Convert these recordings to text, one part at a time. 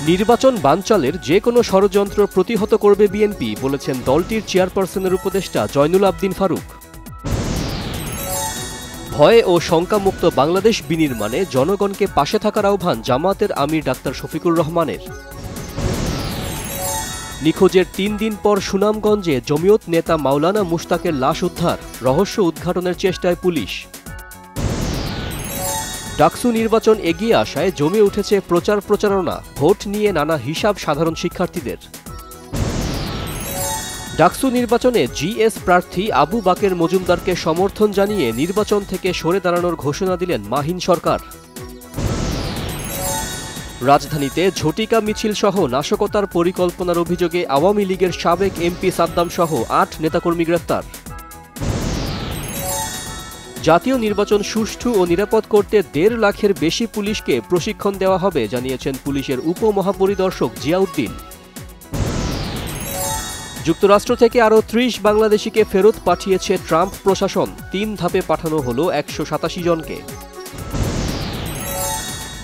নির্বাচন বানচালের যে কোনো ষড়যন্ত্র প্রতিহত করবে বিএনপি বলেছেন দলটির চেয়ারপারসনের উপদেষ্টা জয়নুল আবদিন ফারুক। ভয় ও শঙ্কামুক্ত বাংলাদেশ বিনির্মাণে জনগণকে পাশে থাকার আহ্বান জামায়াতের আমির ডাক্তার শফিকুর রহমানের। নিখোঁজের ৩ দিন পর সুনামগঞ্জে জমিয়ত নেতা মাওলানা মুশতাকের লাশ উদ্ধার, রহস্য উদ্ঘাটনের চেষ্টায় পুলিশ। ডাকসু নির্বাচন এগিয়ে আসায় জমে উঠেছে প্রচারণা, ভোট নিয়ে নানা হিসাব সাধারণ শিক্ষার্থীদের। ডাকসু নির্বাচনে জিএস প্রার্থী আবু বাকের মজুমদারকে সমর্থন জানিয়ে নির্বাচন থেকে সরে দাঁড়ানোর ঘোষণা দিলেন মাহিন সরকার। রাজধানীতে ঝটিকা মিছিল সহ নাশকতার পরিকল্পনার অভিযোগে আওয়ামী লীগের সাবেক এমপি সাদ্দাম সহ ৮ নেতাকর্মী গ্রেফতার। জাতীয় নির্বাচন সুষ্ঠু ও নিরাপদ করতে ১.৫ লাখের বেশি পুলিশকে প্রশিক্ষণ দেওয়া হবে জানিয়েছেন পুলিশের উপমহাপরিদর্শক জিয়াউদ্দিন। যুক্তরাষ্ট্র থেকে আরও ৩০ বাংলাদেশিকে ফেরত পাঠিয়েছে ট্রাম্প প্রশাসন, ৩ ধাপে পাঠানো হলো ১৮৭ জনকে।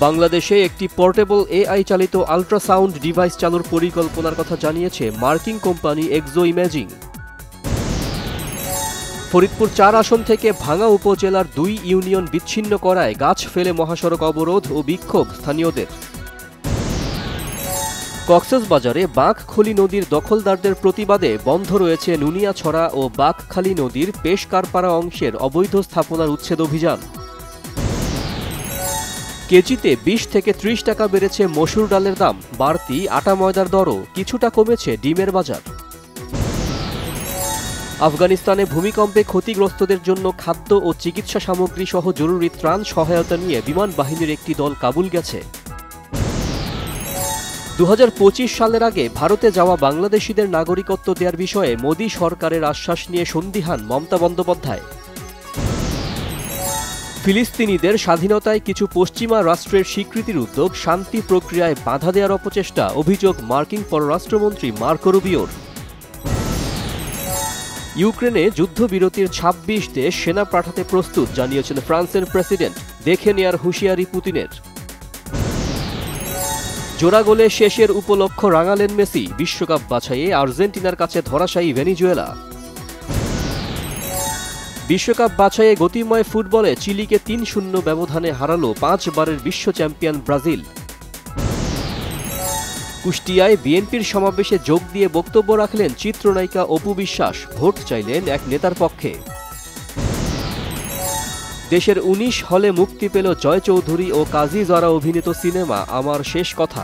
বাংলাদেশে একটি পোর্টেবল এআই চালিত আল্ট্রাসাউন্ড ডিভাইস চালুর পরিকল্পনার কথা জানিয়েছে মার্কিন কোম্পানি এক্সো ইমেজিং। ফরিদপুর ৪ আসন থেকে ভাঙ্গা উপজেলার ২ ইউনিয়ন বিচ্ছিন্ন করায় গাছ ফেলে মহাসড়ক অবরোধ ও বিক্ষোভ স্থানীয়দের। কক্সবাজারে বাঁকখালী নদীর দখলদারদের প্রতিবাদে বন্ধ রয়েছে নুনিয়াছড়া ও বাঁকখালী নদীর পেশকারপাড়া অংশের অবৈধ স্থাপনার উচ্ছেদ অভিযান। কেজিতে ২০ থেকে ৩০ টাকা বেড়েছে মসুর ডালের দাম, বাড়তি আটা ময়দার দরও, কিছুটা কমেছে ডিমের বাজার। আফগানিস্তানে ভূমিকম্পে ক্ষতিগ্রস্তদের জন্য খাদ্য ও চিকিৎসা সামগ্রী সহ জরুরি ত্রাণ সহায়তা নিয়ে বিমান বাহিনীর একটি দল কাবুল গেছে। ২০২৫ সালের আগে ভারতে যাওয়া বাংলাদেশিদের নাগরিকত্ব দেওয়ার বিষয়ে মোদী সরকারের আশ্বাস নিয়ে সন্দিহান মমতা বন্দ্যোপাধ্যায়। ফিলিস্তিনিদের স্বাধীনতায় কিছু পশ্চিমা রাষ্ট্রের স্বীকৃতির উদ্যোগ শান্তি প্রক্রিয়ায় বাধা দেওয়ার অপচেষ্টা, অভিযোগ মার্কিন পররাষ্ট্রমন্ত্রী মার্কো রুবিওর। ইউক্রেনে যুদ্ধবিরতির ২৬ দেশ সেনা পাঠাতে প্রস্তুত জানিয়েছেন ফ্রান্সের প্রেসিডেন্ট, দেখে নেয়ার হুঁশিয়ারি পুতিনের। জোড়া গোলে শেষের উপলক্ষ রাঙালেন মেসি, বিশ্বকাপ বাছাইয়ে আর্জেন্টিনার কাছে ধরাশায়ী ভেনিজুয়েলা। বিশ্বকাপ বাছাইয়ে গতিময় ফুটবলে চিলিকে ৩-০ ব্যবধানে হারালো ৫ বারের বিশ্ব চ্যাম্পিয়ন ব্রাজিল। কুষ্টিয়ায় বিএনপির সমাবেশে যোগ দিয়ে বক্তব্য রাখলেন চিত্রনায়িকা অপু বিশ্বাস, ভোট চাইলেন এক নেতার পক্ষে। দেশের ১৯ হলে মুক্তি পেল জয় চৌধুরী ও কাজী জরা অভিনীত সিনেমা আমার শেষ কথা।